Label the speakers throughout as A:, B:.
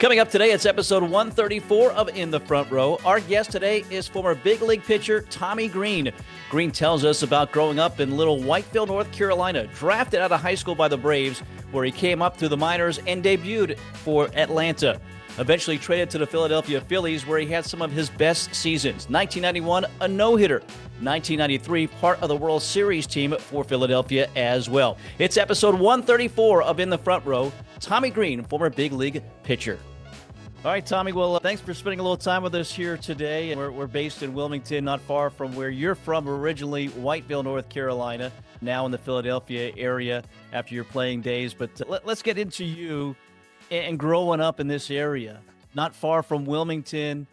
A: Coming up today, it's episode 134 of In the Front Row. Our guest today is former big league pitcher Tommy Greene. Greene tells us about growing up in Little Whiteville, North Carolina, drafted out of high school by the Braves, where he came up through the minors and debuted for Atlanta. Eventually traded to the Philadelphia Phillies, where he had some of his best seasons. 1991, a no-hitter. 1993, part of the World Series team for Philadelphia as well. It's episode 134 of In the Front Row. Tommy Greene, former big league pitcher. All right, Tommy, well, thanks for spending a little time with us here today. We're based in Wilmington, not far from where you're from, originally Whiteville, North Carolina, now in the Philadelphia area after your playing days. But let's get into you and growing up in this area, not far from Wilmington,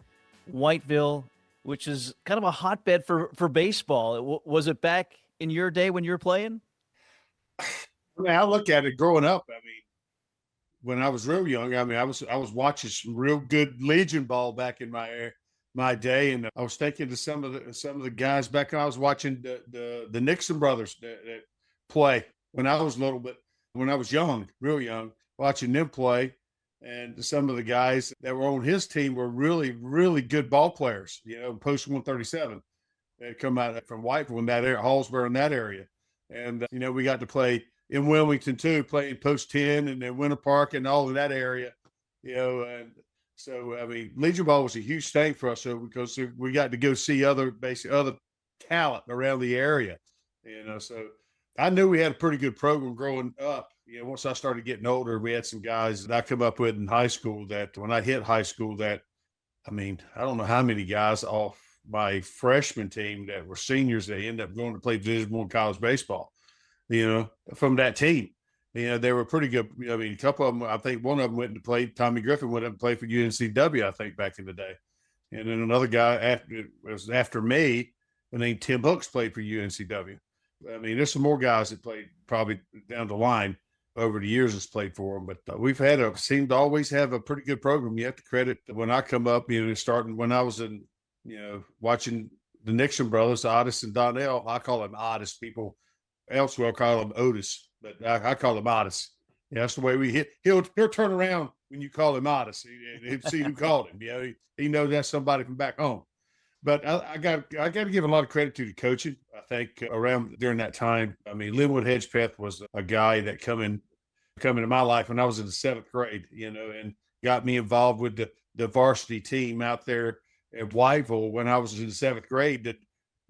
A: Whiteville, which is kind of a hotbed for baseball. Was it back in your day when you were playing?
B: I mean, I look at it growing up. I mean, when I was real young, I was watching some real good Legion ball back in my day, and I was thinking to some of the guys back. I was watching the Nixon brothers that play when I was when I was young, real young, watching them play, and some of the guys that were on his team were really, really good ball players. You know, post 137, they come out from Whiteville in that area, Hallsboro in that area, and we got to play in Wilmington too, playing post 10 and then Winter Park and all of that area, and so, I mean, Legion ball was a huge thing for us. So because we got to go see other talent around the area, so I knew we had a pretty good program growing up. Once I started getting older, we had some guys that I come up with in high school that when I hit high school I don't know how many guys off my freshman team that were seniors, they ended up going to play Division I college baseball. From that team, they were pretty good. I mean, a couple of them, I think one of them went to play, Tommy Griffin went up and played for UNCW, I think, back in the day. And then another guy after me, named Tim Hooks, played for UNCW. I mean, there's some more guys that played probably down the line over the years that's played for them. But we've seemed to always have a pretty good program. You have to credit when I come up, starting when I was in, watching the Nixon brothers, Otis and Donnell. I call them Otis. People elsewhere call him Otis, but I call him Otis. Yeah, that's the way we hit. He'll turn around when you call him Otis. He'll see who called him. He knows that's somebody from back home. But I got to give a lot of credit to the coaching. I think around during that time, I mean, Linwood Hedgepeth was a guy that come into my life when I was in the 7th grade, and got me involved with the varsity team out there at Whiteville when I was in the 7th grade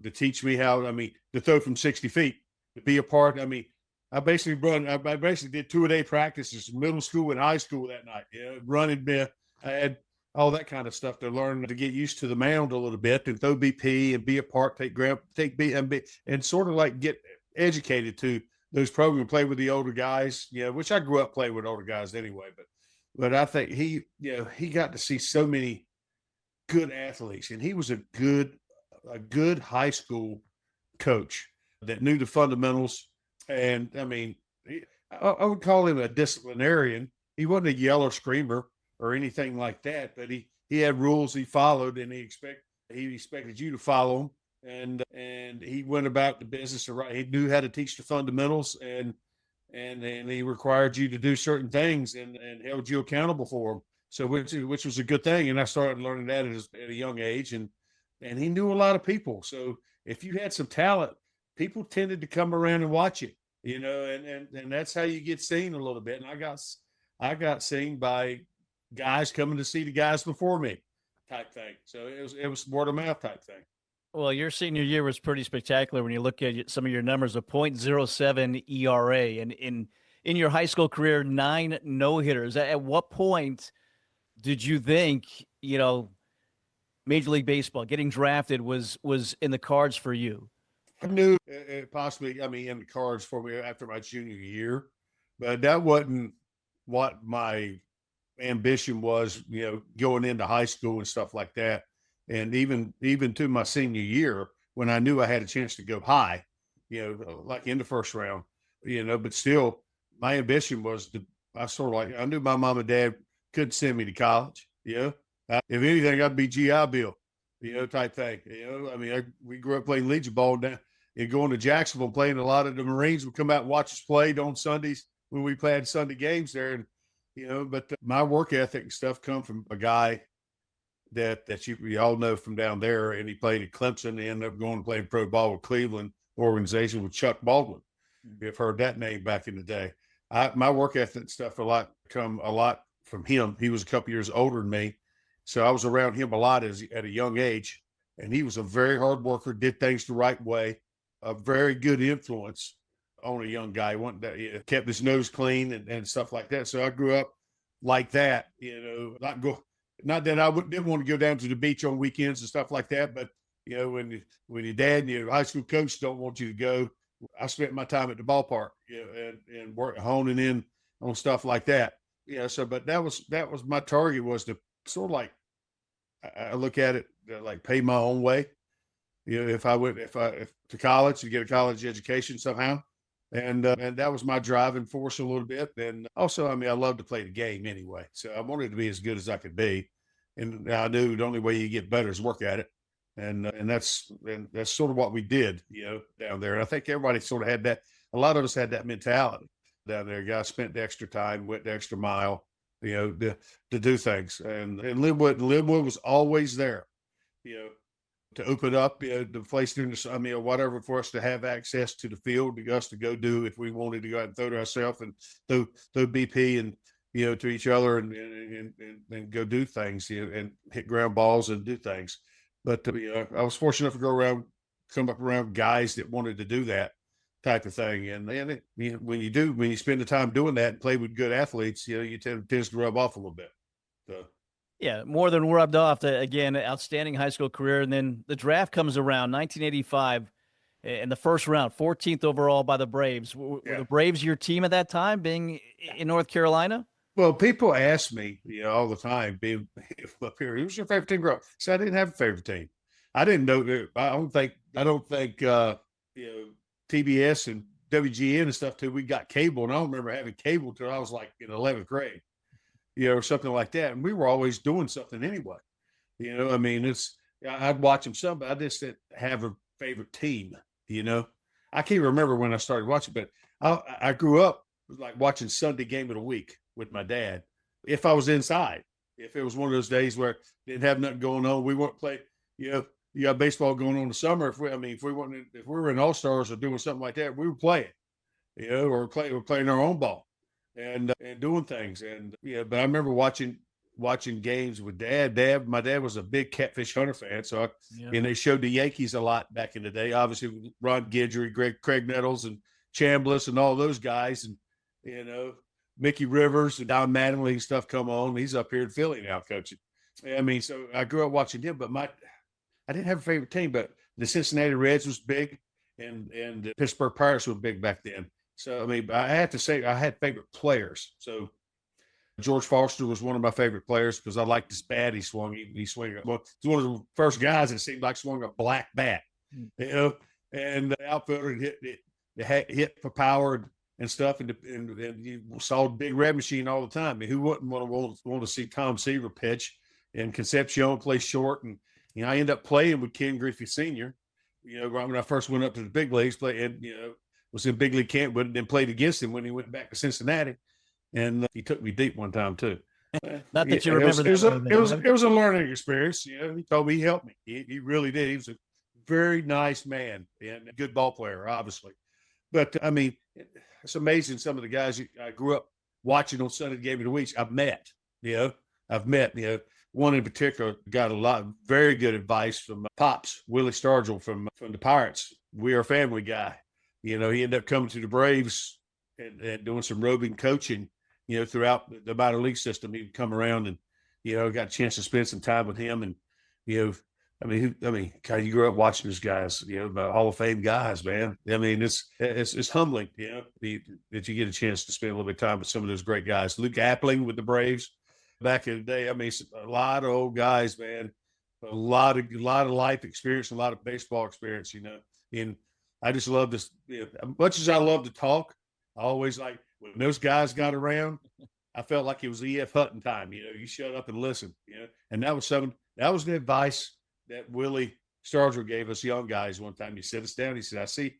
B: to teach me how, to throw from 60 feet. To be a part. I mean, I basically did 2-a-day practices, middle school and high school that night. Running, I had all that kind of stuff to learn to get used to the mound a little bit and throw BP and be a part, take B and sort of like get educated to those programs, play with the older guys. Which I grew up playing with older guys anyway. But I think he got to see so many good athletes, and he was a good high school coach that knew the fundamentals. And I mean, I would call him a disciplinarian. He wasn't a yeller screamer or anything like that, but he had rules he followed, and he expected you to follow them. And he went about the business right. He knew how to teach the fundamentals, and he required you to do certain things and held you accountable for them. So which was a good thing. And I started learning that at a young age, and he knew a lot of people. So if you had some talent, people tended to come around and watch it, and that's how you get seen a little bit. And I got seen by guys coming to see the guys before me, type thing. So it was word of mouth type thing.
A: Well, your senior year was pretty spectacular when you look at some of your numbers, a .07 ERA, and in your high school career, 9 no-hitters. At what point did you think, Major League Baseball, getting drafted was in the cards for you?
B: I knew it possibly, in the cards for me after my junior year, but that wasn't what my ambition was, going into high school and stuff like that. And even to my senior year, when I knew I had a chance to go high, like in the first round, but still my ambition was I knew my mom and dad couldn't send me to college. If anything, I'd be GI Bill, type thing. We grew up playing Legion ball down and going to Jacksonville, playing a lot of the Marines would come out and watch us play on Sundays when we played Sunday games there. But my work ethic and stuff come from a guy that you all know from down there, and he played at Clemson. He ended up going to play pro ball with Cleveland organization with Chuck Baldwin. You've heard that name back in the day. My work ethic stuff come a lot from him. He was a couple years older than me, so I was around him a lot at a young age, and he was a very hard worker, did things the right way, a very good influence on a young guy. He kept his nose clean and stuff like that. So I grew up like that, not that I didn't want to go down to the beach on weekends and stuff like that, but when your dad and your high school coach don't want you to go, I spent my time at the ballpark, and work honing in on stuff like that. But that was my target, was to sort of like, I look at it like pay my own way. If to college, to get a college education somehow. And that was my driving force a little bit. And also, I mean, I love to play the game anyway. So I wanted to be as good as I could be. And I knew the only way you get better is work at it. And that's sort of what we did, down there. And I think everybody sort of had that. A lot of us had that mentality down there. Guys spent the extra time, went the extra mile, to do things. And Linwood was always there, to open up the place during or whatever, for us to have access to the field, to us to go do if we wanted to go out and throw to ourselves and throw BP and to each other and go do things, and hit ground balls and do things. But I was fortunate enough to come up around guys that wanted to do that type of thing. And when you spend the time doing that and play with good athletes, tends to rub off a little bit. So.
A: Yeah, more than rubbed off. Again, outstanding high school career. And then the draft comes around, 1985, in the first round, 14th overall by the Braves. Were the Braves your team at that time, being in North Carolina?
B: Well, people ask me, all the time, being up here, who's your favorite team? So I didn't have a favorite team. I didn't know that. I don't think TBS and WGN and stuff till we got cable. And I don't remember having cable till I was like in 11th grade. Or something like that. And we were always doing something anyway. I mean, I'd watch them some, but I just didn't have a favorite team, I can't remember when I started watching, but I grew up like watching Sunday game of the week with my dad. If I was inside, if it was one of those days where didn't have nothing going on, we weren't playing, you got baseball going on in the summer. If we were in All-Stars or doing something like that, we were playing, or we're playing our own ball. And doing things. And but I remember watching games with Dad. My dad was a big Catfish Hunter fan, so and they showed the Yankees a lot back in the day. Obviously, with Ron Guidry, Craig Nettles, and Chambliss, and all those guys, and Mickey Rivers and Don Mattingly and stuff come on. He's up here in Philly now coaching. I mean, so I grew up watching him, but I didn't have a favorite team, but the Cincinnati Reds was big, and the Pittsburgh Pirates were big back then. So, I mean, I have to say I had favorite players. So George Foster was one of my favorite players because I liked his bat. He swung. He's one of the first guys that seemed like swung a black bat, and the outfielder hit for power and stuff. And you saw Big Red Machine all the time. I mean, who wouldn't want to see Tom Seaver pitch and Concepcion play short? And, I ended up playing with Ken Griffey Sr., right when I first went up to the big leagues, was in big league camp, but then played against him when he went back to Cincinnati, and he took me deep one time too.
A: Not that you remember that.
B: It was a learning experience. He told me he helped me. He really did. He was a very nice man and a good ball player, obviously. But I mean, it's amazing some of the guys I grew up watching on Sunday game of the week. I've met. One in particular got a lot of very good advice from Pops Willie Stargell from the Pirates. We are a family guy. He ended up coming to the Braves and doing some roving coaching, throughout the minor league system. He'd come around and, got a chance to spend some time with him. And, God, you grew up watching those guys, the Hall of Fame guys, man. I mean, it's humbling, that you get a chance to spend a little bit of time with some of those great guys. Luke Appling with the Braves back in the day. I mean, a lot of old guys, man, a lot of life experience, a lot of baseball experience, and I just love this. As much as I love to talk, I always like when those guys got around, I felt like it was E.F. Hutton time. You shut up and listen, and that was the advice that Willie Stargell gave us young guys one time. He set us down. He said, I see,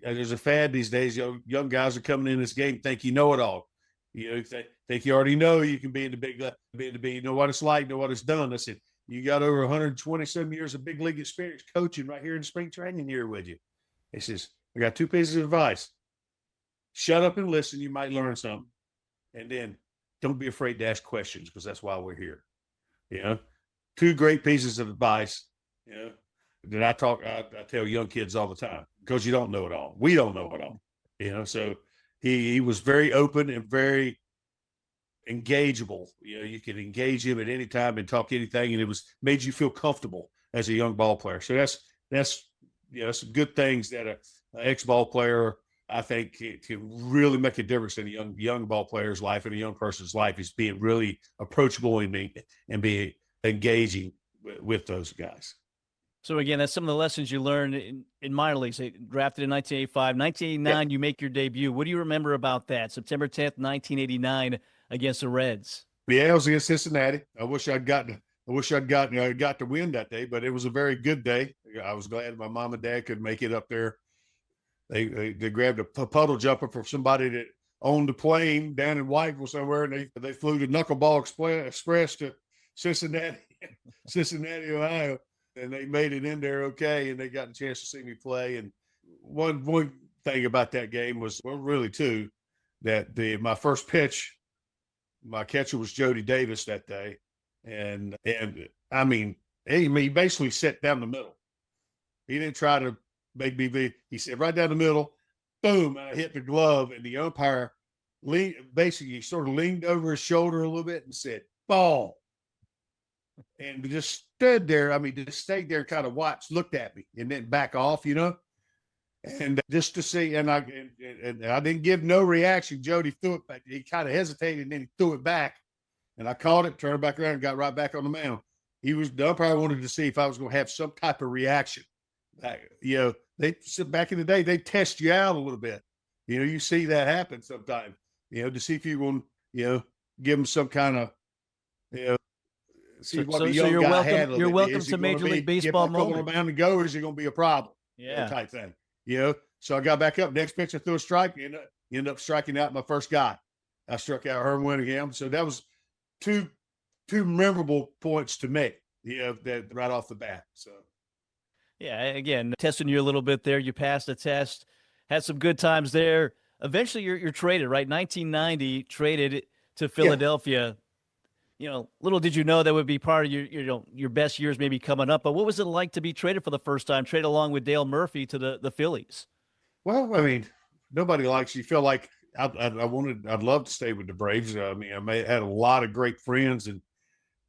B: there's a fad these days. Young guys are coming in this game, think you know it all. Think you already know you can be in the big league, you know what it's like, know what it's done. I said, you got over 120 some years of big league experience coaching right here in spring training here with you. He says, I got two pieces of advice. Shut up and listen. You might learn something. And then don't be afraid to ask questions, because that's why we're here. Two great pieces of advice, that I tell young kids all the time, because you don't know it all. We don't know it all, so he was very open and very engageable. You could engage him at any time and talk anything, and it made you feel comfortable as a young ball player. So that's some good things that an ex-ball player, I think, can really make a difference in a young ball player's life and a young person's life, is being really approachable and being engaging with those guys.
A: So again, that's some of the lessons you learned in minor leagues. Drafted in 1985, 1989, You make your debut. What do you remember about that? September 10th, 1989, against the Reds.
B: Yeah, it was against Cincinnati. I wish I'd got to win that day, but it was a very good day. I was glad my mom and dad could make it up there. They grabbed a puddle jumper from somebody that owned the plane down in Whiteville somewhere, and they flew the Knuckleball Express to Cincinnati, Ohio, and they made it in there okay, and they got a chance to see me play. And one thing about that game was, well, really two, that my first pitch, my catcher was Jody Davis that day, and I mean, he basically sat down the middle. He didn't try to make me he said right down the middle, boom, and I hit the glove, and the umpire basically sort of leaned over his shoulder a little bit and said, ball. And just stood there. I mean, just stayed there, kind of watched, looked at me, and then back off, and just to see, and I didn't give no reaction. Jody threw it back. He kind of hesitated, and then he threw it back, and I caught it, turned back around, and got right back on the mound. The umpire wanted to see if I was going to have some type of reaction. They back in the day, they test you out a little bit. You see that happen sometimes. To see if you're going to, give them some kind of, see what the young guy had.
A: You're welcome to Major League Baseball moment.
B: On the mound and go, or is it going to be a problem?
A: Yeah,
B: type thing. So I got back up. Next pitch, I threw a strike. Ended up striking out my first guy. I struck out Herm Winningham. So that was two memorable points to me. That right off the bat. So.
A: Yeah, again, testing you a little bit there. You passed the test, had some good times there. Eventually, you're traded, right? 1990, traded to Philadelphia. Little did you know that would be part of your best years maybe coming up. But what was it like to be traded for the first time, traded along with Dale Murphy to the Phillies?
B: Well, I mean, nobody likes you. Feel like I'd love to stay with the Braves. I mean, had a lot of great friends, and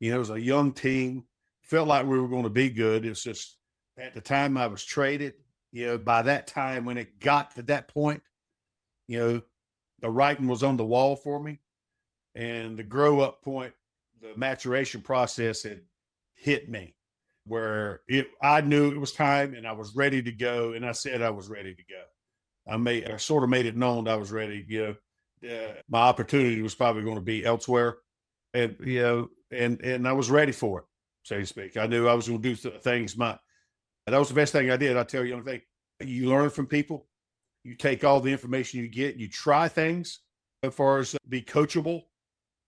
B: it was a young team. Felt like we were going to be good. It's just, at the time I was traded, by that time when it got to that point, the writing was on the wall for me, and the grow up point, the maturation process had hit me, where I knew it was time and I was ready to go. And I said I was ready to go. I sort of made it known I was ready. My opportunity was probably going to be elsewhere, and and I was ready for it, so to speak. I knew I was going to do things that was the best thing I did. I tell you, young thing, you learn from people. You take all the information you get. You try things as far as be coachable,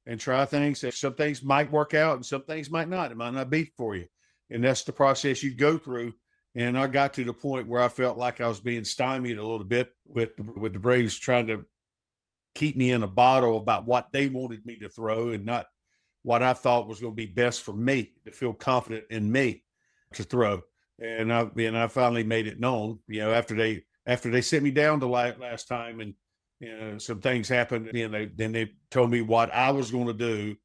B: and try things. Some things might work out, and some things might not. It might not be for you, and that's the process you go through. And I got to the point where I felt like I was being stymied a little bit with the Braves trying to keep me in a bottle about what they wanted me to throw, and not what I thought was going to be best for me, to feel confident in me to throw. And I finally made it known, after they sent me down the last time, and some things happened, and then they told me what I was going to do,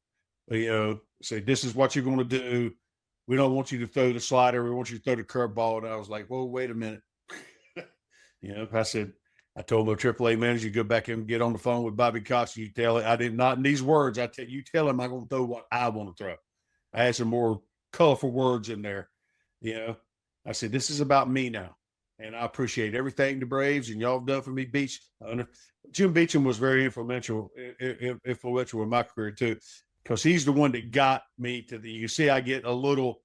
B: say, this is what you're going to do. We don't want you to throw the slider. We want you to throw the curveball. And I was like, whoa, wait a minute. I told my AAA manager, go back and get on the phone with Bobby Cox. You tell it, I did not in these words. You tell him I'm going to throw what I want to throw. I had some more colorful words in there. I said, this is about me now. And I appreciate everything the Braves and y'all have done for me. Jim Beecham was very influential in my career too, because he's the one that got me to you see, I get a little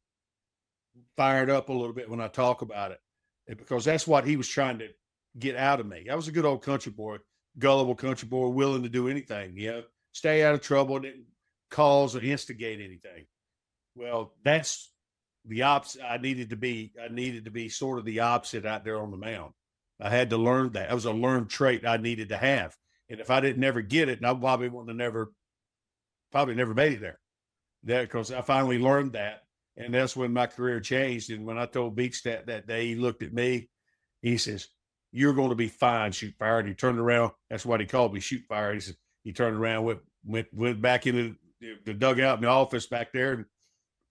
B: fired up a little bit when I talk about it, because that's what he was trying to get out of me. I was a good old country boy, gullible country boy, willing to do anything, stay out of trouble, didn't cause or instigate anything. Well, that's the opposite. I needed to be sort of the opposite out there on the mound. I had to learn that. That was a learned trait I needed to have. And if I didn't never get it, I probably wouldn't have never made it there. Because I finally learned that. And that's when my career changed. And when I told Beach that day, he looked at me, he says, "You're going to be fine, Shoot Fire." And he turned around. That's what he called me, Shoot Fire. He said, he turned around, went back into the dugout in the office back there.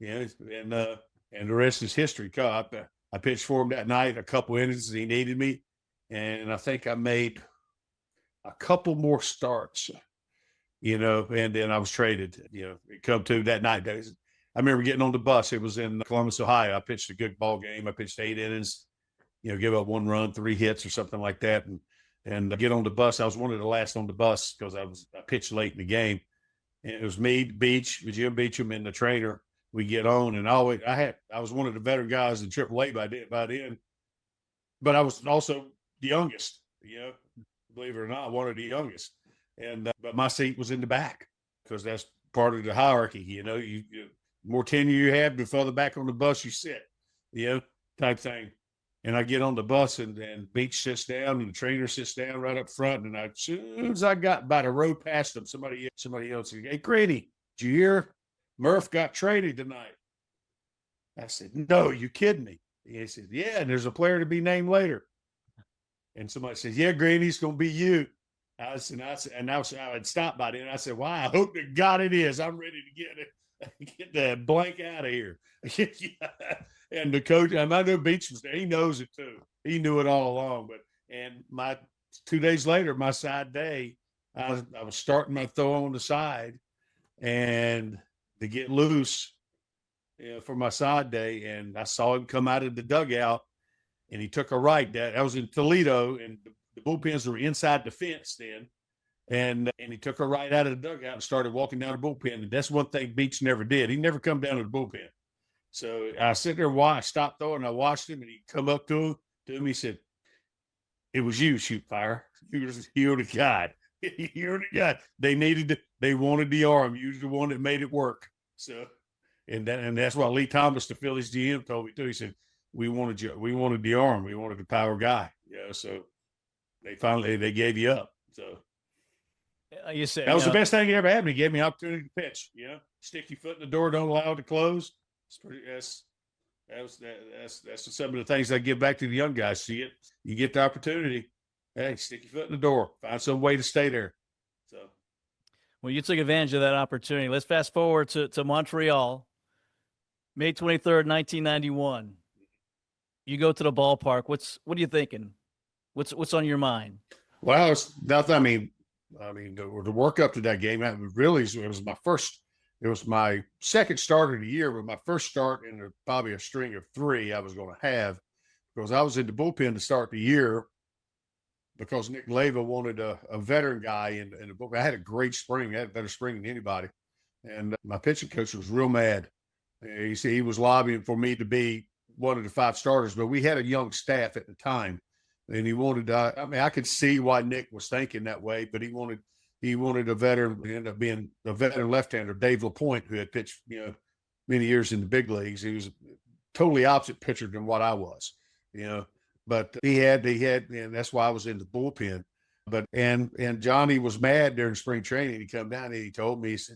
B: And, and the rest is history. I pitched for him that night, a couple innings. He needed me. And I think I made a couple more starts, and then I was traded, it come to that night. I remember getting on the bus. It was in Columbus, Ohio. I pitched a good ball game. I pitched 8 innings, give up 1 run, 3 hits or something like that. And I get on the bus. I was one of the last on the bus because I pitched late in the game. And it was me, Beach, Jim Beecham, and the trainer. We get on, and I was one of the veteran guys in AAA by then, but I was also the youngest, believe it or not, one of the youngest. And but my seat was in the back because that's part of the hierarchy. You more tenure you have, the further back on the bus you sit, type thing. And I get on the bus, and Beach sits down, and the trainer sits down right up front. And as soon as I got about a row past him, somebody else said, "Hey, Greene, did you hear Murph got traded tonight?" I said, "No, you kidding me?" He said, "Yeah, and there's a player to be named later." And somebody says, "Yeah, Greene, he's going to be you." I had stopped by then. I said, "Why? I hope to God it is. I'm ready to get the blank out of here." And the coach, I know Beach was there. He knows it too. He knew it all along. And 2 days later, my side day, I was starting my throw on the side, and to get loose for my side day, and I saw him come out of the dugout. And he took a right. That was in Toledo, and the bullpens were inside the fence then. And he took a right out of the dugout and started walking down the bullpen. And that's one thing Beach never did. He never come down to the bullpen. So I sit there and I stopped throwing, and I watched him, and he come up to him. He said, "It was you, Shoot Fire. You're the guy. You're the guy. They wanted the arm. You were the one that made it work." So, and that's why Lee Thomas, the Phillies GM, told me too. He said, we wanted the arm. We wanted the power guy. So they gave you up. So
A: you said
B: that was the best thing he ever had. He gave me an opportunity to pitch. Stick your foot in the door, don't allow it to close. That's some of the things I give back to the young guys. So you get the opportunity. Hey, stick your foot in the door. Find some way to stay there. So,
A: well, you took advantage of that opportunity. Let's fast forward to Montreal, May 23rd, 1991. You go to the ballpark. What are you thinking? What's on your mind?
B: Well, it's nothing. I mean, the work up to that game, it was my first. It was my second start of the year, but my first start in probably a string of 3 I was going to have, because I was in the bullpen to start the year because Nick Leyva wanted a veteran guy in the bullpen. I had a great spring. I had a better spring than anybody. And my pitching coach was real mad. He was lobbying for me to be one of the 5 starters, but we had a young staff at the time, and he wanted. I could see why Nick was thinking that way, but he wanted a veteran. He ended up being a veteran left-hander, Dave LaPointe, who had pitched many years in the big leagues. He was a totally opposite pitcher than what I was, But he had, and that's why I was in the bullpen. But and Johnny was mad during spring training. He come down and he told me, he said,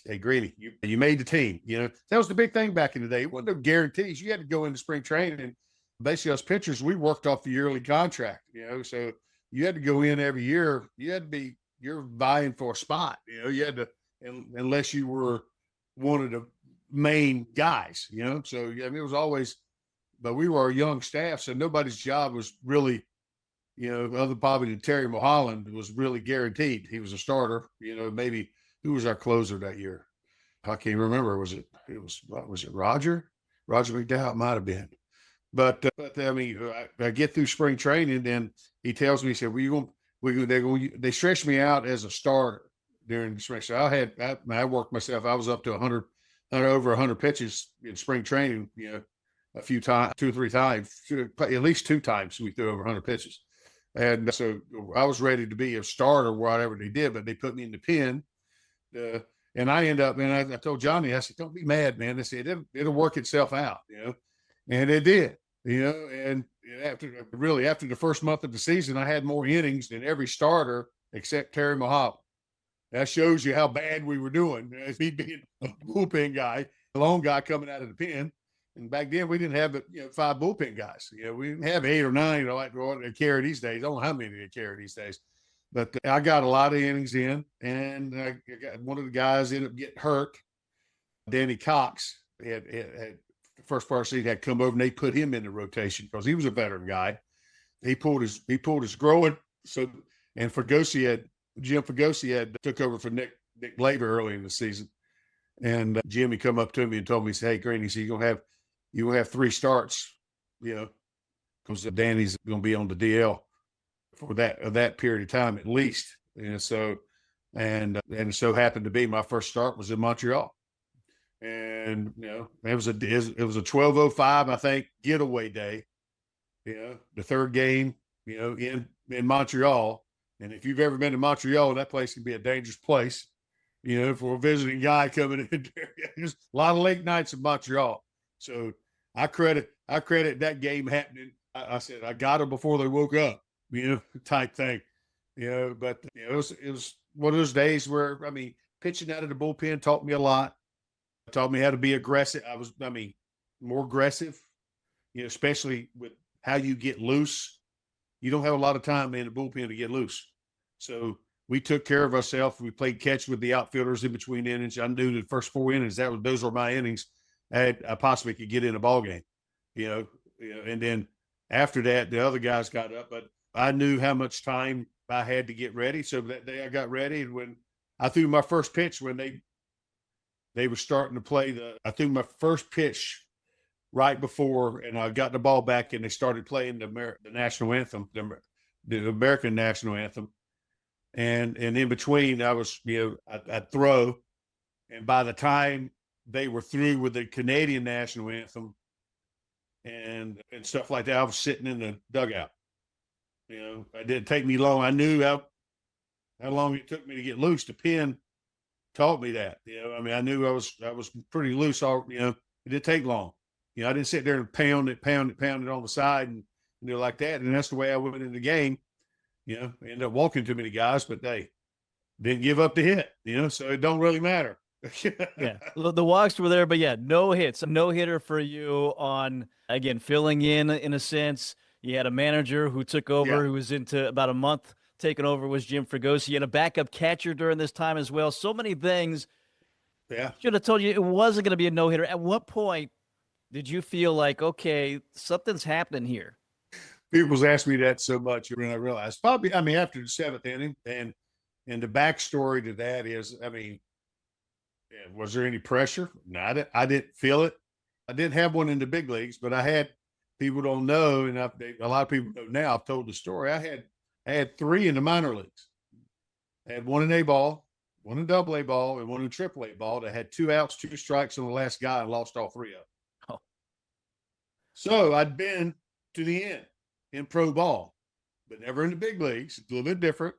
B: "Hey, Greene, you made the team." That was the big thing back in the day. It wasn't no guarantees. You had to go into spring training, and basically us pitchers, we worked off the yearly contract. So you had to go in every year. You're vying for a spot. You had to, unless you were one of the main guys. So it was always. But we were a young staff, so nobody's job was really. Other probably than Terry Mulholland was really guaranteed. He was a starter. Maybe who was our closer that year? I can't remember. Was it Roger? Roger McDowell? It might have been. But I mean, I get through spring training, and he tells me, he said, "Well, they stretched me out as a starter during the spring." So I worked myself. I was up to over 100 pitches in spring training. A few times, 2 or 3 times, at least 2 times we threw over 100 pitches. And so I was ready to be a starter, whatever they did, but they put me in the pen. and I end up, and I told Johnny, I said, don't be mad, man. I said, it'll work itself out, and it did, and after the first month of the season, I had more innings than every starter except Terry Mojave. That shows you how bad we were doing. As me being a bullpen guy, a lone guy coming out of the pen. And back then we didn't have 5 bullpen guys. We didn't have 8 or 9, like what they carry these days. I don't know how many they carry these days. But I got a lot of innings in, and I got one of the guys ended up getting hurt. Danny Cox had the first part of the season had come over, and they put him in the rotation because he was a veteran guy. He pulled his growing. So, and Jim Fagosi had took over for Nick Labor early in the season. And Jimmy come up to me and told me, he said, hey, Greene, he said, you're going to have 3 starts, because Danny's going to be on the DL for that period of time at least. And so happened to be my first start was in Montreal. And, it was a 12:05, I think, getaway day, the third game, in Montreal. And if you've ever been to Montreal, that place can be a dangerous place, for a visiting guy coming in there. There's a lot of late nights in Montreal. So I credit that game happening. I said, I got them before they woke up, type thing, but it was one of those days where, pitching out of the bullpen taught me a lot. It taught me how to be aggressive. More aggressive, especially with how you get loose. You don't have a lot of time in the bullpen to get loose. So we took care of ourselves. We played catch with the outfielders in between innings. I knew the first 4 innings, those were my innings. I possibly could get in a ball game, and then after that, the other guys got up, but I knew how much time I had to get ready. So that day I got ready. And when I threw my first pitch, when they were starting to play I threw my first pitch right before, and I got the ball back, and they started playing the national anthem, the American national anthem. And in between, I was, I'd throw, and by the time they were through with the Canadian national anthem and stuff like that, I was sitting in the dugout. It didn't take me long. I knew how long it took me to get loose. The pen taught me that. I knew I was pretty loose. It didn't take long. I didn't sit there and pound it on the side and like that. And that's the way I went into the game. Ended up walking too many guys, but they didn't give up the hit, so it don't really matter.
A: Yeah. The walks were there, but yeah, no hits. No hitter for you on, again, filling in a sense. You had a manager who took over, who was into about a month taking over, was Jim Fregosi. You had a backup catcher during this time as well. So many things.
B: Yeah.
A: Should have told you it wasn't going to be a no-hitter. At what point did you feel like, okay, something's happening here?
B: People's asked me that so much, and I realized probably, after the 7th inning, and the backstory to that is, was there any pressure? No, I didn't feel it. I didn't have one in the big leagues, but I had, people don't know, and a lot of people know now, I've told the story. I had 3 in the minor leagues. I had 1 in A ball, 1 in double A ball, and 1 in triple A ball that had 2 outs, 2 strikes on the last guy, and lost all 3 of them.
A: Oh.
B: So I'd been to the end in pro ball, but never in the big leagues. It's a little bit different.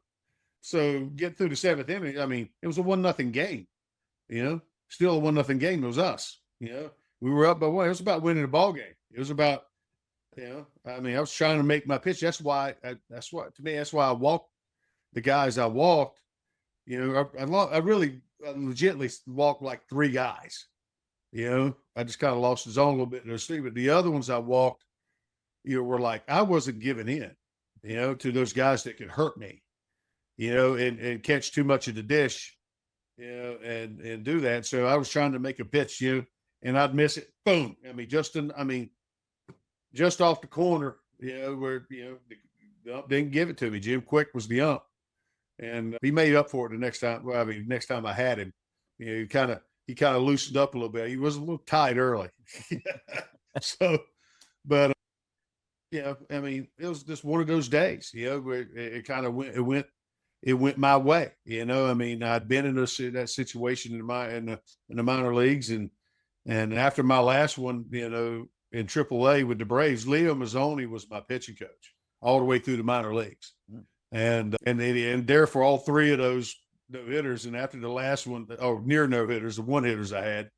B: So get through the 7th inning. It was a 1-0 game, still a 1-0 game. It was us, we were up by 1. It was about winning the ball game. It was about, I was trying to make my pitch. That's why I walked the guys I walked, I really legitimately walked like 3 guys, I just kind of lost the zone a little bit in those 3, but the other ones I walked, were like, I wasn't giving in, to those guys that could hurt me, and catch too much of the dish, and do that. So I was trying to make a pitch, and I'd miss it. Boom. Just off the corner, where, the ump didn't give it to me. Jim Quick was the ump, and he made up for it the next time. Well, next time I had him, he kind of loosened up a little bit. He was a little tight early. So, but it was just one of those days, where it kind of went my way. I'd been in that situation in the minor leagues, and after my last one, in AAA with the Braves, Leo Mazzoni was my pitching coach all the way through the minor leagues, and there for all 3 of those no hitters, and after the last one, or near no hitters, the one hitters I had.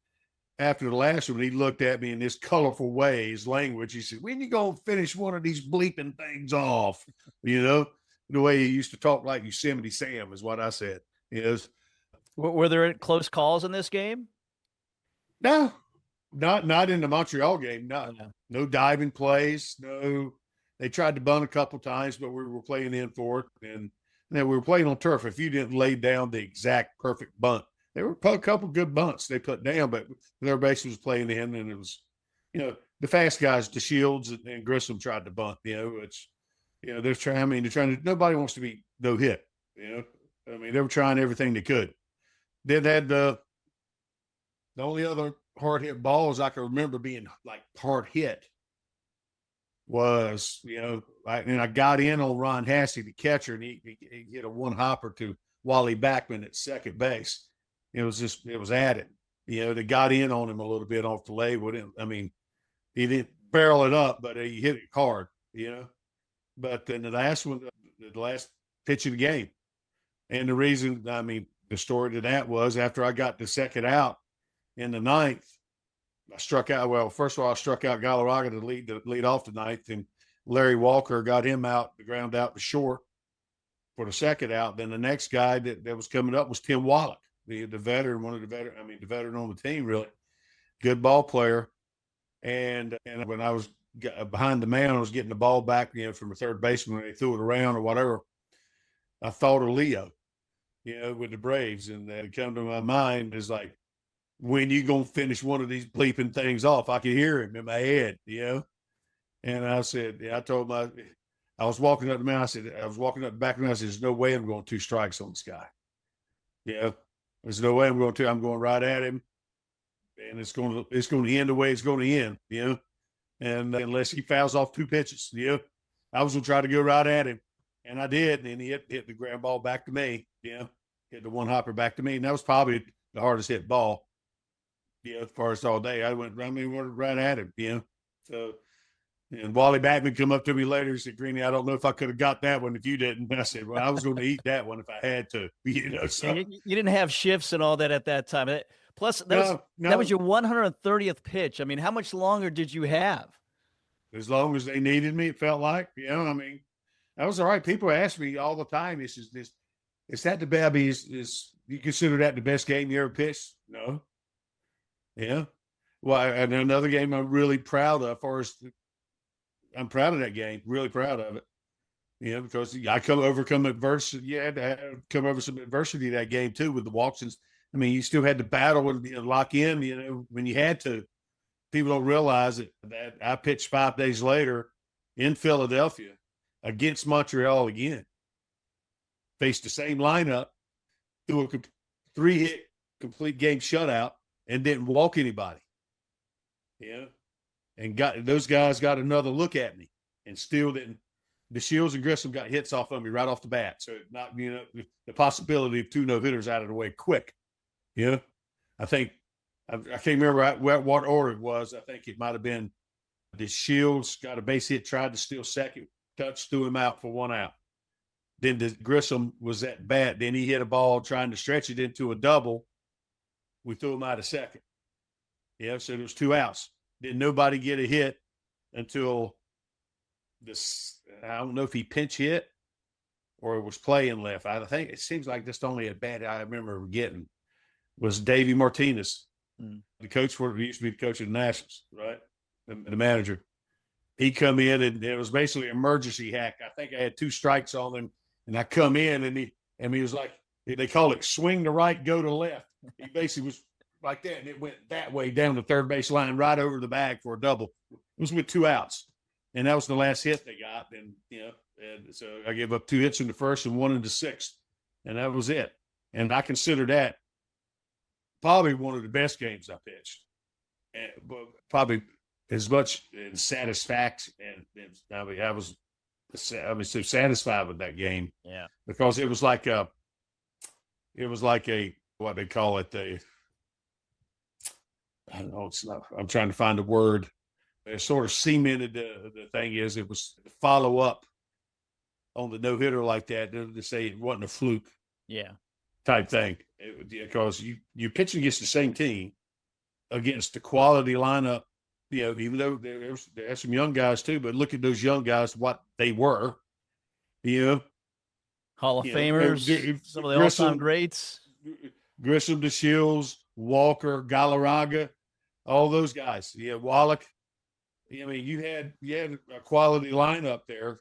B: After the last one, he looked at me in this colorful way, his language. He said, "When you gonna finish one of these bleeping things off?" You know, the way he used to talk like Yosemite Sam is what I said. Is
A: Were there close calls in this game?
B: no, not in the Montreal game. No,
A: Yeah.
B: no diving plays. No, they tried to bunt a couple times, but we were playing in for it, and we were playing on turf. If you didn't lay down the exact perfect bunt, there were a couple good bunts they put down, but their base was playing in, and it was, the fast guys, the Shields and Grissom tried to bunt. It's, they're trying. I mean, they're trying to. Nobody wants to be no hit. I mean, they were trying everything they could. Then they had the only other hard hit balls I can remember being like hard hit was, I got in on Ron Hassey, the catcher, and he hit a one hopper to Wally Backman at second base. It was added. They got in on him a little bit off the lay with him. I mean, he didn't barrel it up, but he hit it hard, But then the last one, the last pitch of the game. And the reason, I mean, the story to that was after I got the second out in the ninth, I struck out. Well, first of all, I struck out Galarraga to lead off the ninth, and Larry Walker got him out, the ground out to short for the second out. Then the next guy that was coming up was Tim Wallach, the veteran, the veteran on the team, really good ball player. And when I was behind the man, I was getting the ball back, from a third baseman when they threw it around or whatever. I thought of Leo, with the Braves, and it come to my mind is like, when you gonna finish one of these bleeping things off? I could hear him in my head, And I said, I told him I was walking up the mountain. I was walking up the back of the mountain. I said, "There's no way I'm going 2 strikes on this guy. There's no way I'm going to. I'm going right at him, and it's going to end the way it's going to end, And unless he fouls off 2 pitches, I was going to try to go right at him, and I did. And he hit the ground ball back to me, hit the one hopper back to me, and that was probably the hardest hit ball. As far as all day, I went right at him, So, and Wally Backman come up to me later. He said, "Greenie, I don't know if I could have got that one if you didn't." And I said, "Well, I was going to eat that one if I had to." So
A: you didn't have shifts and all that at that time. Plus, that was your 130th pitch. I mean, how much longer did you have?
B: As long as they needed me, it felt like. I mean, that was all right. People ask me all the time, "Is that the best? Is you consider that the best game you ever pitched?" No. Yeah. Well, and another game I'm really proud of. I'm proud of that game. Really proud of it. Because I overcome adversity. You had to come over some adversity that game too with the walks. I mean, you still had to battle and lock in. When you had to. People don't realize that I pitched 5 days later in Philadelphia against Montreal again. Faced the same lineup, threw a 3-hit complete game shutout, and didn't walk anybody. And those guys got another look at me and still didn't. The Shields and Grissom got hits off of me right off the bat. So not, the possibility of 2 no-hitters out of the way quick. I think, I can't remember what order it was. I think it might have been the Shields got a base hit, tried to steal second, touch, threw him out for 1 out. Then the Grissom was at bat. Then he hit a ball trying to stretch it into a double. We threw him out of second. So there was 2 outs. Didn't nobody get a hit until this. I don't know if he pinch hit or it was playing left. I think it seems like just only a bat I remember getting was Davey Martinez, the coach he used to be the coach of the Nationals, right? The manager. He come in and it was basically an emergency hack. I think I had 2 strikes on him, and I come in and he was like, they call it swing to right, go to left. He basically was like that, and it went that way down the third base line, right over the bag for a double. It was with 2 outs, and that was the last hit they got. And and so I gave up 2 hits in the first and 1 in the 6th, and that was it. And I consider that probably one of the best games I pitched, and probably as much in satisfaction. And I was so satisfied with that game, because it was like a what they call it, I don't know. It's not. I'm trying to find a word. It sort of cemented the thing is it was the follow up on the no hitter like that to say it wasn't a fluke.
A: Yeah.
B: type thing. Because you pitching against the same team, against the quality lineup, even though there's some young guys too, but look at those young guys, what they were, you know,
A: Hall of Famers, some of the all-time greats.
B: Grissom, DeShields, Walker, Galarraga, all those guys. Yeah, Wallach. I mean, you had a quality lineup there.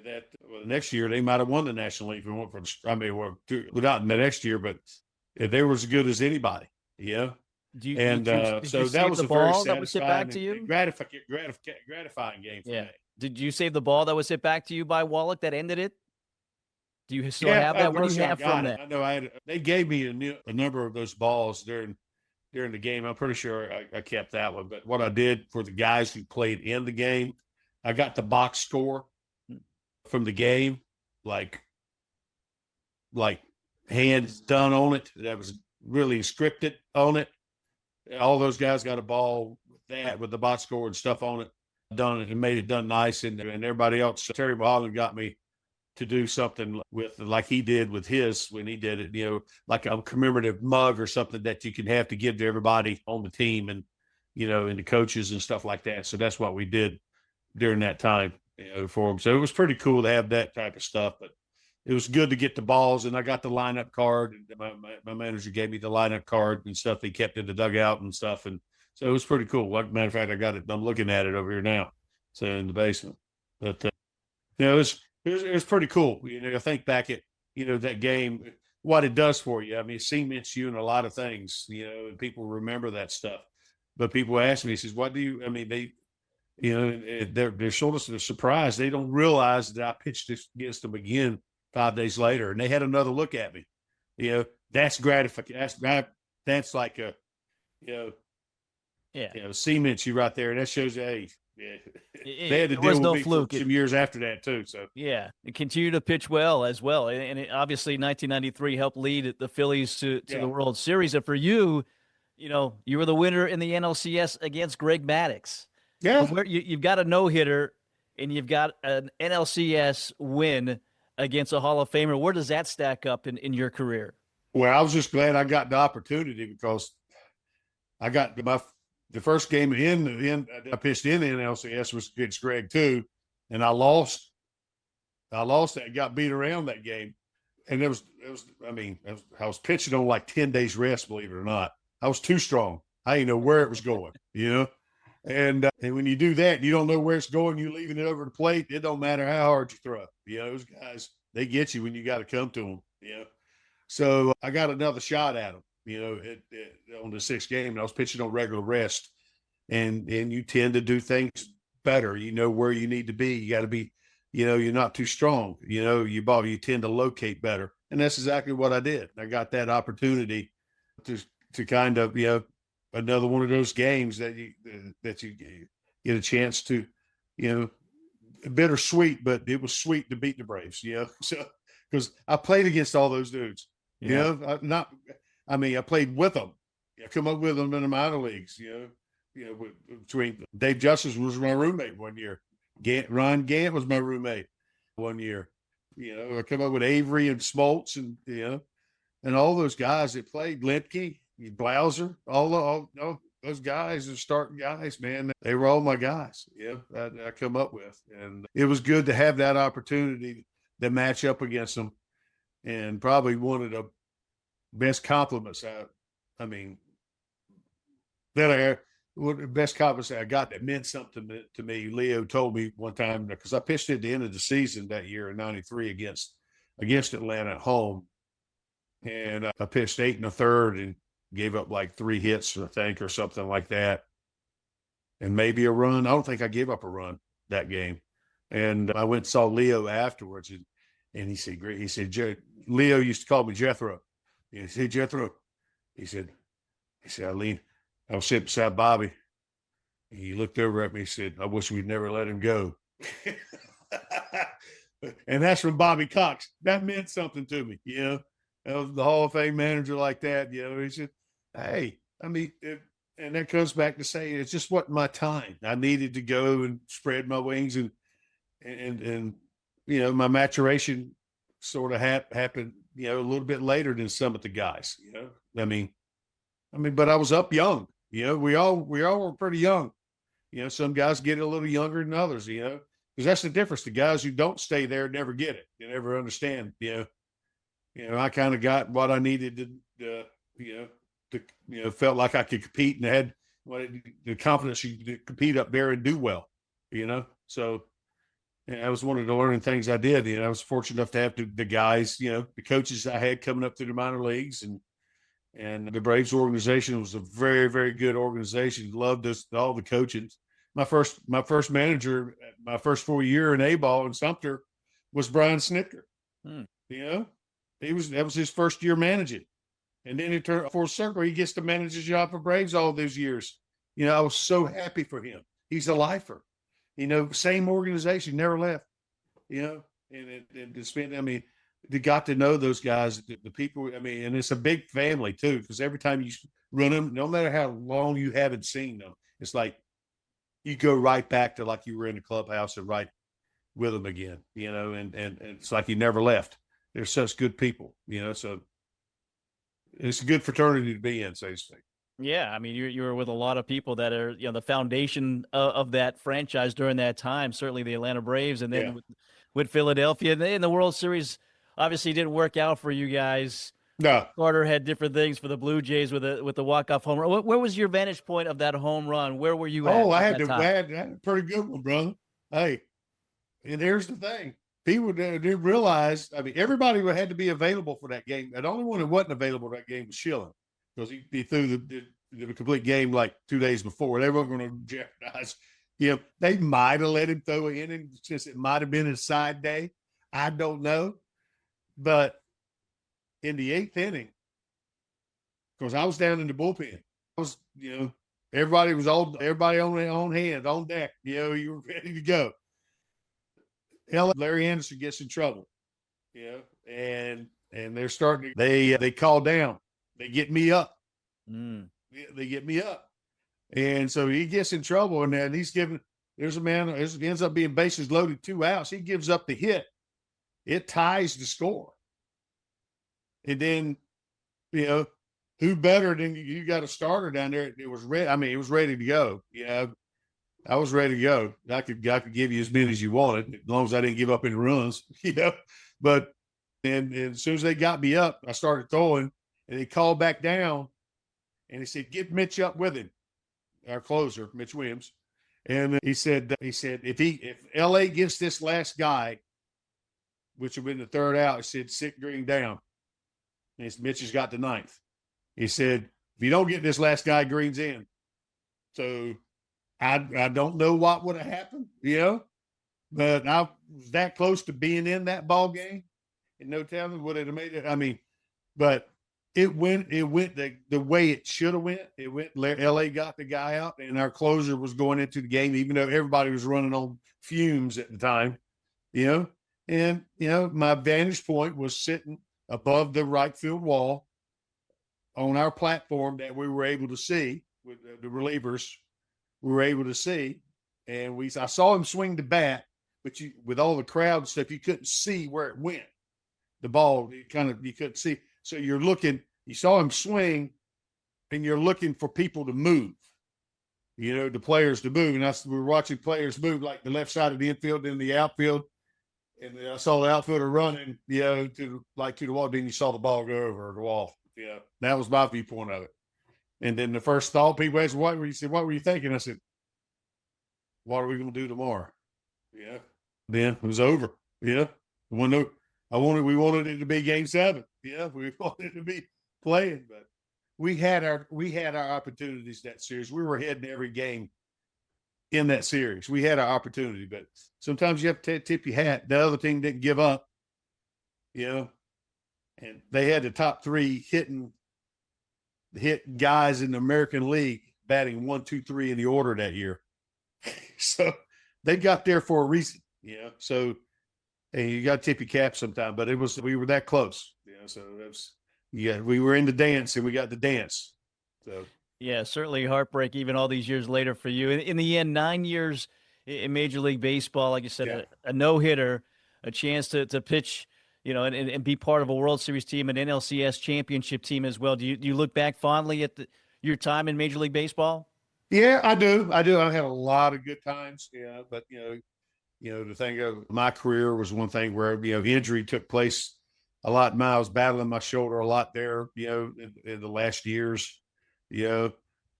B: That next year they might have won the National League. Without the next year, but they were as good as anybody. Yeah.
A: Did you
B: that was
A: the
B: a very
A: ball that was hit back to you?
B: Gratifying game for me.
A: Did you save the ball that was hit back to you by Wallach that ended it? Do you still have that? What do you have from that?
B: I know they gave me a number of those balls during the game. I'm pretty sure I kept that one. But what I did for the guys who played in the game, I got the box score from the game, like hands done on it. That was really scripted on it. All those guys got a ball with the box score and stuff on it, done it and made it done nice. And everybody else, Terry Mulholland got me to do something with like he did with his when he did it, like a commemorative mug or something that you can have to give to everybody on the team and, and the coaches and stuff like that. So that's what we did during that time for them. So it was pretty cool to have that type of stuff, but it was good to get the balls, and I got the lineup card. And my manager gave me the lineup card and stuff. He kept in the dugout and stuff. And so it was pretty cool. Matter of fact, I got it. I'm looking at it over here now. So in the basement, but it was pretty cool. I think back at, that game, what it does for you. I mean, it cements you in a lot of things, and people remember that stuff. But people ask me, says, they're sort of surprised. They don't realize that I pitched against them again 5 days later, and they had another look at me. That's gratifying. That's like cements you right there, and that shows you, hey, they had to deal with me for some years after that too. So
A: yeah, it continued to pitch well as well, and it obviously 1993 helped lead the Phillies to the World Series. And for you, you were the winner in the NLCS against Greg Maddux.
B: Yeah,
A: you've got a no-hitter, and you've got an NLCS win against a Hall of Famer. Where does that stack up in your career?
B: Well, I was just glad I got the opportunity because I got the first game I pitched in the NLCS was against Greg too, and I lost. I got beat around that game, and I was pitching on like 10 days rest, believe it or not. I was too strong. I didn't know where it was going, And when you do that, you don't know where it's going. You're leaving it over the plate. It don't matter how hard you throw. Those guys, they get you when you got to come to them. So I got another shot at them. On the sixth game, and I was pitching on regular rest, and you tend to do things better. Where you need to be. You got to be. You're not too strong. You tend to locate better, and that's exactly what I did. I got that opportunity to kind of another one of those games that you get a chance to, bittersweet, but it was sweet to beat the Braves, so because I played against all those dudes, I played with them. I come up with them in the minor leagues, between Dave Justice was my roommate one year. Ron Gant was my roommate one year. I come up with Avery and Smoltz and all those guys that played, Lemke, Blauser, all those guys are starting guys, man. They were all my guys. I come up with, and it was good to have that opportunity to match up against them. And probably one of the best compliments best compliments I got that meant something to me. Leo told me one time, because I pitched at the end of the season that year in '93 against Atlanta at home, and I pitched 8 1/3 and gave up like 3 hits, I think, or something like that, and maybe a run. I don't think I gave up a run that game. And I went and saw Leo afterwards, and he said, "Great." He said, Leo used to call me Jethro. He said, "Jethro," he said, I was sitting beside Bobby. He looked over at me and said, "I wish we'd never let him go." And that's from Bobby Cox. That meant something to me, That was the Hall of Fame manager like that, He said, "Hey, and that comes back to saying it's just wasn't my time. I needed to go and spread my wings and my maturation sort of happened a little bit later than some of the guys. But I was up young. We all were pretty young. Some guys get a little younger than others. Because that's the difference. The guys who don't stay there never get it. They never understand. I kind of got what I needed to felt like I could compete and had the confidence to compete up there and do well. So that was one of the learning things I did. I was fortunate enough to have the guys, the coaches I had coming up through the minor leagues, and the Braves organization was a very, very good organization. Loved us, all the coaches. My first manager, my first full year in A-ball in Sumter was Brian Snitker. That was his first year managing. And then he turned full circle. He gets to manage his job for Braves all those years. I was so happy for him. He's a lifer. Same organization, never left. And to spend, they got to know those guys, the people. And it's a big family too, because every time you run them, no matter how long you haven't seen them, it's like you go right back to like you were in the clubhouse and right with them again. And it's like you never left. They're such good people. So it's a good fraternity to be in, so to speak.
A: Yeah, you were with a lot of people that are the foundation of that franchise during that time. Certainly the Atlanta Braves, and then with Philadelphia, and then the World Series obviously didn't work out for you guys.
B: No,
A: Carter had different things for the Blue Jays with the walk-off home run. Where was your vantage point of that home run? Where were you at?
B: Oh, I had a pretty good one, brother. Hey, and here's the thing. People didn't realize, everybody had to be available for that game. The only one that wasn't available for that game was Schilling, because he threw the complete game like 2 days before. They weren't going to jeopardize. They might have let him throw an inning since it might have been his side day. I don't know. But in the 8th inning, because I was down in the bullpen, I was, everybody on hand, on deck. You were ready to go. Larry Anderson gets in trouble, and they're starting. They call down. They get me up. They get me up, and so he gets in trouble. And then there's a man. It ends up being bases loaded, 2 outs. He gives up the hit. It ties the score. And then, who better than you? Got a starter down there. It was ready. It was ready to go. I was ready to go. I could give you as many as you wanted, as long as I didn't give up any runs, But and as soon as they got me up, I started throwing, and they called back down, and he said, "Get Mitch up with him," our closer, Mitch Williams. And he said, if LA gets this last guy, which will be in the 3rd out, he said, "Sit Greene down." And Mitch has got the 9th. He said, "If you don't get this last guy, Greene's in." So I don't know what would have happened, but I was that close to being in that ball game, and no telling would it have made it. But it went the way it should have went. It went. LA got the guy out, and our closer was going into the game, even though everybody was running on fumes at the time, And my vantage point was sitting above the right field wall on our platform that we were able to see with the relievers. We were able to see, and I saw him swing the bat, but with all the crowd and stuff, you couldn't see where it went. The ball, you couldn't see. So you saw him swing, and you're looking for people to move, the players to move. And we were watching players move, like the left side of the infield and the outfield. And I saw the outfielder running, to the wall. Then you saw the ball go over the wall. That was my viewpoint of it. And then the first thought, people asked, "What were you thinking?" I said, "What are we going to do tomorrow?" Then it was over. We wanted it to be Game 7. We wanted it to be playing, but we had our opportunities that series. We were heading every game in that series. We had our opportunity, but sometimes you have to tip your hat. The other team didn't give up, and they had the top 3 hit guys in the American League batting 1, 2, 3 in the order that year. So they got there for a reason, So, and you got to tip your cap sometime, but we were that close, So we were in the dance, and we got the dance. So
A: yeah, certainly heartbreak, even all these years later for you. In the end, 9 years in Major League Baseball, like you said, a no-hitter, a chance to pitch and be part of a World Series team, an NLCS championship team as well. Do you look back fondly at your time in Major League Baseball?
B: Yeah, I do. I do. I had a lot of good times. Yeah, but the thing of my career was one thing where injury took place a lot. I was battling my shoulder a lot there. In the last years. You know,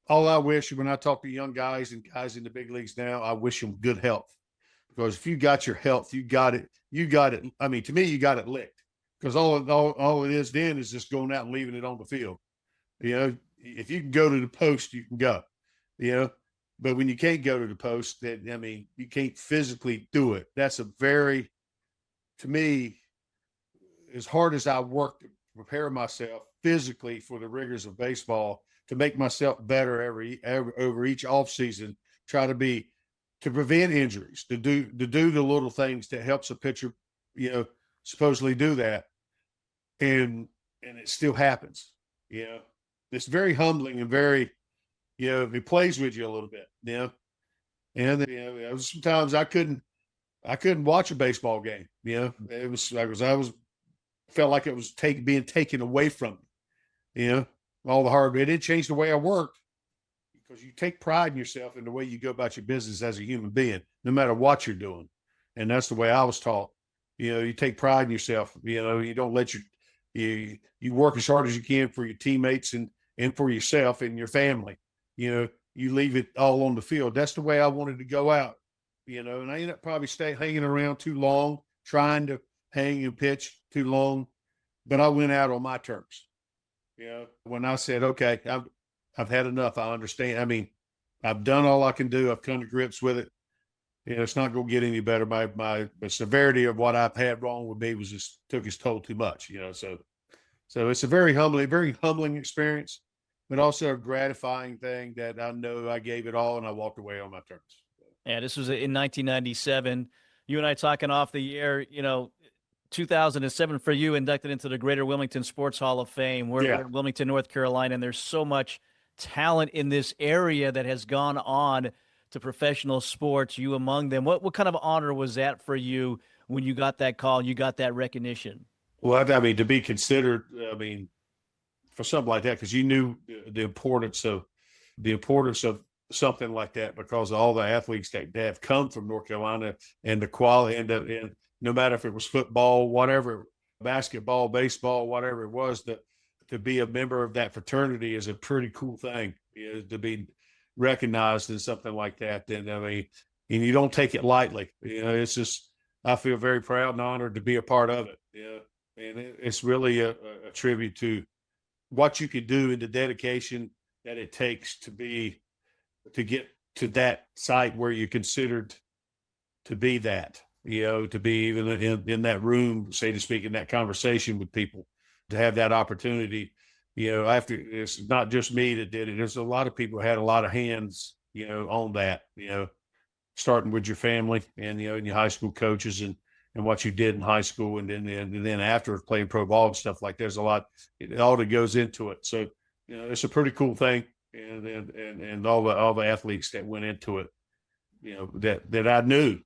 B: all I wish when I talk to young guys and guys in the big leagues now, I wish them good health, because if you got your health, you got it. You got it. I mean, to me, you got it licked, because all it is then is just going out and leaving it on the field. If you can go to the post, you can go. You know, but when you can't go to the post, you can't physically do it. That's to me, as hard as I work to prepare myself physically for the rigors of baseball, to make myself better every over each offseason, try to prevent injuries, to do the little things that helps a pitcher, supposedly do that, and it still happens. It's very humbling and very, it plays with you a little bit. And sometimes I couldn't watch a baseball game. It was felt like it was being taken away from me. All the hard, it didn't change the way I worked, because you take pride in yourself and the way you go about your business as a human being, no matter what you're doing. And that's the way I was taught. You take pride in yourself. You don't let you work as hard as you can for your teammates and for yourself and your family. You leave it all on the field. That's the way I wanted to go out. And I ended up probably hanging around too long, trying to hang and pitch too long, but I went out on my terms. When I said, okay, I've had enough. I understand. I mean, I've done all I can do. I've come to grips with it. It's not going to get any better. The severity of what I've had wrong with me was just took its toll too much. So it's a very humbling experience, but also a gratifying thing that I know I gave it all and I walked away on my terms.
A: Yeah, this was in 1997. You and I talking off the air, 2007 for you, inducted into the Greater Wilmington Sports Hall of Fame. We're in Wilmington, North Carolina, and there's so much talent in this area that has gone on to professional sports, you among them. What kind of honor was that for you when you got that call, you got that recognition?
B: Well, I mean, to be considered, for something like that, because you knew the importance of something like that, because of all the athletes that have come from North Carolina and the quality and no matter if it was football, whatever, basketball, baseball, whatever it was, to be a member of that fraternity is a pretty cool thing, to be recognized in something like that. And and you don't take it lightly. It's just, I feel very proud and honored to be a part of it. And it's really a tribute to what you can do and the dedication that it takes to get to that site where you're considered to be that. To be even in that room, so to speak, in that conversation with people, to have that opportunity, after it's not just me that did it. There's a lot of people who had a lot of hands, on that, starting with your family and, and your high school coaches and what you did in high school. And then after playing pro ball and stuff like, there's a lot, all that goes into it. So, it's a pretty cool thing. And all the athletes that went into it, that I knew,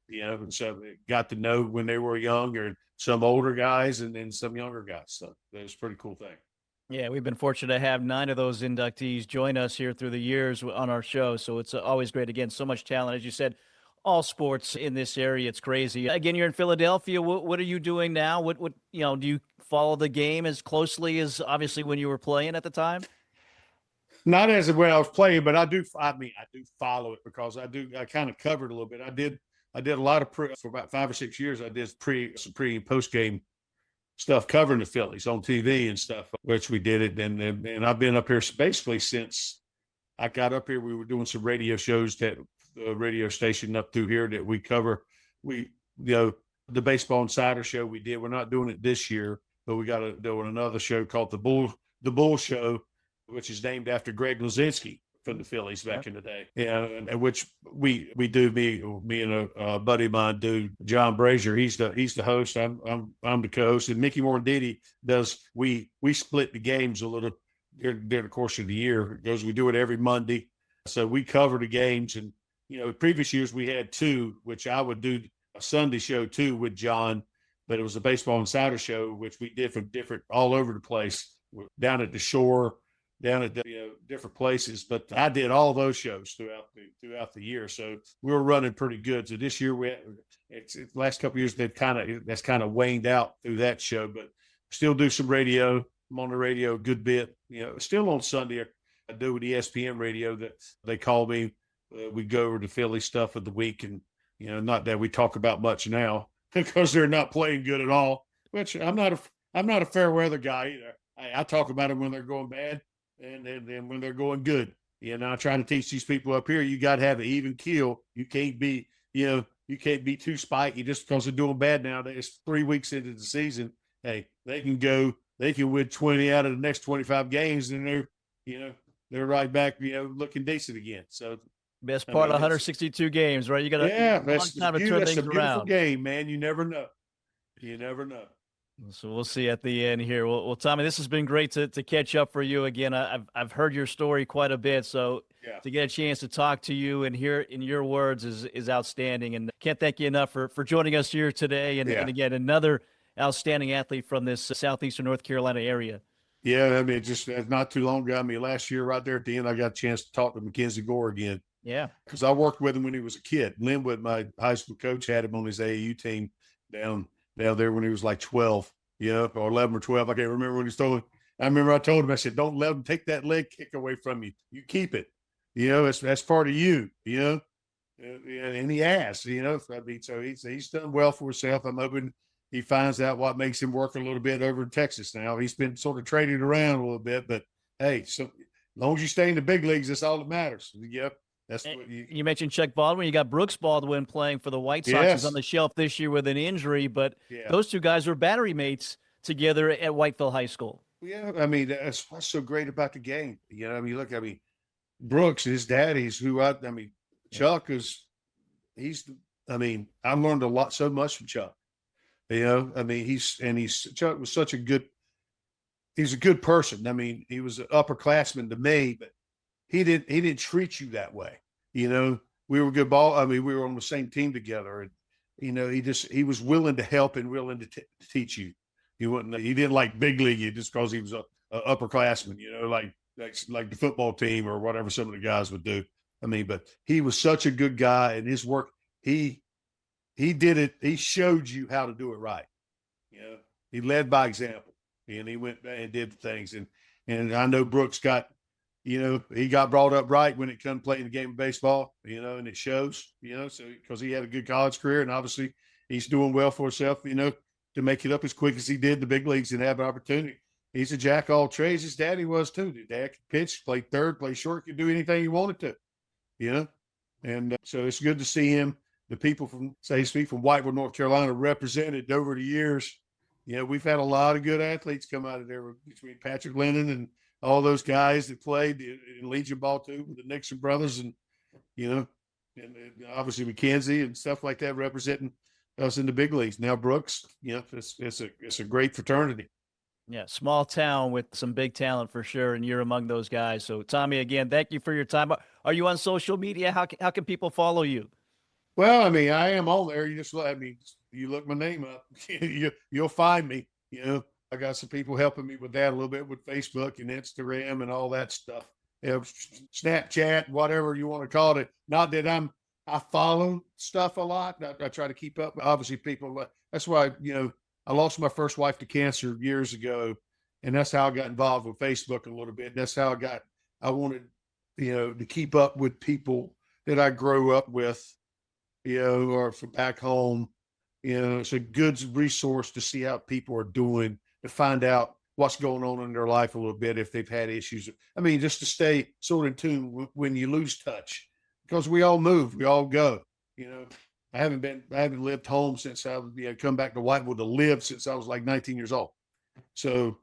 B: so got to know when they were younger, some older guys and then some younger guys. So it was a pretty cool thing.
A: Yeah, we've been fortunate to have 9 of those inductees join us here through the years on our show. So it's always great. Again, so much talent. As you said, all sports in this area, it's crazy. Again, you're in Philadelphia. What are you doing now? What do you follow the game as closely as obviously when you were playing at the time?
B: Not as when I was playing, but I do follow it, because I kind of covered a little bit. I did a lot of for about 5 or 6 years. I did some pre and post game stuff covering the Phillies on TV and stuff, which we did it. And I've been up here basically since I got up here. We were doing some radio shows, that the radio station up through here that we cover. The Baseball Insider show we did. We're not doing it this year, but we got doing another show called the Bull Show, which is named after Greg Luzinski from the Phillies back in the day. Yeah, and which we do. Me and a buddy of mine do. John Brazier, he's the host. I'm the co-host, and Mickey Morandini does. We split the games a little during the course of the year. We do it every Monday, so we cover the games. And previous years we had 2, which I would do a Sunday show too with John, but it was a baseball insider show, which we did from different all over the place, down at the shore, down at different places. But I did all those shows throughout the year, so we were running pretty good. So this year it's the last couple of years that's kind of waned out through that show, but still do some radio. I'm on the radio a good bit. Still on Sunday I do with ESPN radio that they call me. We go over the Philly stuff of the week, and not that we talk about much now because they're not playing good at all. Which I'm not a fair weather guy either. I talk about them when they're going bad and then when they're going good. I'm trying to teach these people up here, you got to have an even keel. You can't be too spiky just because they're doing bad now. It's 3 weeks into the season. Hey, they can win 20 out of the next 25 games, and they're right back, looking decent again. So
A: best part of 162 games, right? You got
B: that's
A: time to turn
B: that's
A: things
B: a beautiful
A: around.
B: game, man. You never know.
A: So we'll see at the end here. Well, Tommy, this has been great to catch up for you again. I've heard your story quite a bit, so to get a chance to talk to you and hear in your words is outstanding. And can't thank you enough for joining us here today. And again, another outstanding athlete from this southeastern North Carolina area.
B: Yeah, I mean, just not too long ago. I mean, last year right there at the end, I got a chance to talk to Mackenzie Gore again.
A: Yeah,
B: because I worked with him when he was a kid. Linwood, my high school coach, had him on his AAU team down there when he was like 12, or 11 or 12. I can't remember when he told him. I remember I told him, I said, don't let him take that leg kick away from you. You keep it. That's part of you, and he has, I mean, so he's done well for himself. I'm hoping he finds out what makes him work a little bit over in Texas now. He's been sort of trading around a little bit, but hey, so as long as you stay in the big leagues, that's all that matters. Yep. That's what
A: you mentioned Chuck Baldwin. You got Brooks Baldwin playing for the White Sox.
B: Yes.
A: He's on the shelf this year with an injury, but those two guys were battery mates together at Whiteville High School.
B: Yeah, I mean, that's what's so great about the game. I mean, look, Brooks, his daddy's Chuck is, I learned so much from Chuck. I mean, Chuck was he's a good person. I mean, he was an upperclassman to me, but he didn't treat you that way. We were good ball. I mean, we were on the same team together, and he was willing to help and willing to teach you. He didn't like big league you just because he was a upperclassman. Like the football team or whatever some of the guys would do. I mean, but he was such a good guy, and his work he did it. He showed you how to do it right. He led by example, and he went and did things. And I know Brooks got. He got brought up right when it comes to playing the game of baseball, and it shows, so because he had a good college career, and obviously he's doing well for himself, to make it up as quick as he did the big leagues and have an opportunity. He's a jack of all trades. His daddy was too. His dad could pitch, play third, play short, could do anything he wanted to, and so it's good to see him. The people from Whiteville, North Carolina, represented over the years. We've had a lot of good athletes come out of there between Patrick Lennon and all those guys that played in Legion Ball too, with the Nixon brothers, and obviously Mackenzie and stuff like that, representing us in the big leagues. Now Brooks, it's a great fraternity.
A: Yeah, small town with some big talent for sure, and you're among those guys. So Tommy, again, thank you for your time. Are you on social media? How can people follow you?
B: Well, I mean, I am on there. You look my name up, you'll find me. I got some people helping me with that a little bit with Facebook and Instagram and all that stuff. Snapchat, whatever you want to call it. Not that I follow stuff a lot. I try to keep up. Obviously, people. That's why I lost my first wife to cancer years ago, and that's how I got involved with Facebook a little bit. That's how I wanted to keep up with people that I grew up with, or from back home. It's a good resource to see how people are doing, to find out what's going on in their life a little bit if they've had issues. I mean, just to stay sort of in tune when you lose touch, because we all move, we all go. I haven't lived home since I come back to Whiteville to live since I was like 19 years old. So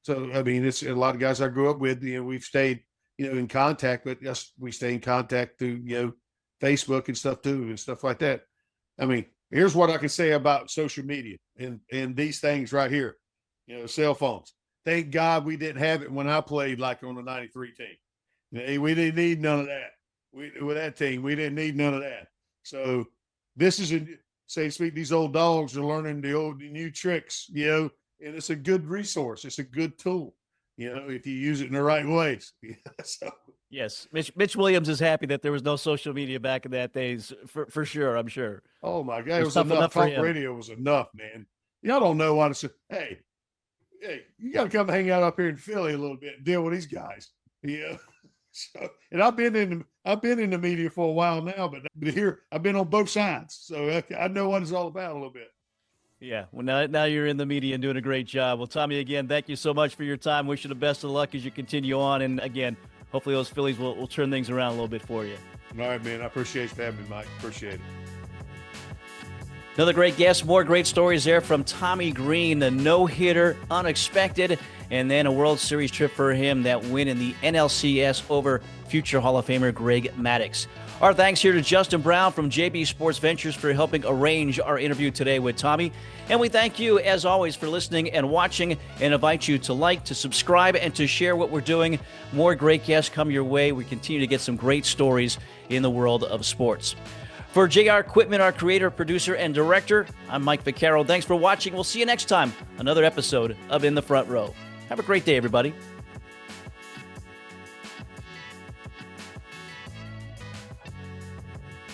B: I mean, it's a lot of guys I grew up with. We've stayed in contact, but yes, we stay in contact through Facebook and stuff too, and stuff like that. I mean, here's what I can say about social media and these things right here, cell phones. Thank God we didn't have it when I played like on the 93 team. We didn't need none of that. With that team, we didn't need none of that. So say speak, these old dogs are learning the new tricks, and it's a good resource. It's a good tool, if you use it in the right ways. So.
A: Yes, Mitch Williams is happy that there was no social media back in that days, for sure. I'm sure.
B: Oh my God, it was
A: tough
B: enough.
A: for
B: Talk
A: him.
B: radio was enough, man. Y'all don't know what to say. Hey, you got to come hang out up here in Philly a little bit and deal with these guys. Yeah. So, and I've been in the media for a while now, but here I've been on both sides, so I know what it's all about a little bit.
A: Yeah, well, now you're in the media and doing a great job. Well, Tommy, again, thank you so much for your time. Wish you the best of luck as you continue on, and again, hopefully those Phillies will turn things around a little bit for you.
B: All right, man. I appreciate you having me, Mike. Appreciate it.
A: Another great guest, more great stories there from Tommy Greene, the no-hitter, unexpected, and then a World Series trip for him, that win in the NLCS over future Hall of Famer Greg Maddux. Our thanks here to Justin Brown from JB Sports Ventures for helping arrange our interview today with Tommy. And we thank you, as always, for listening and watching, and invite you to like, to subscribe, and to share what we're doing. More great guests come your way. We continue to get some great stories in the world of sports. For JR Quitman, our creator, producer, and director, I'm Mike Vaccaro. Thanks for watching. We'll see you next time. Another episode of In the Front Row. Have a great day, everybody.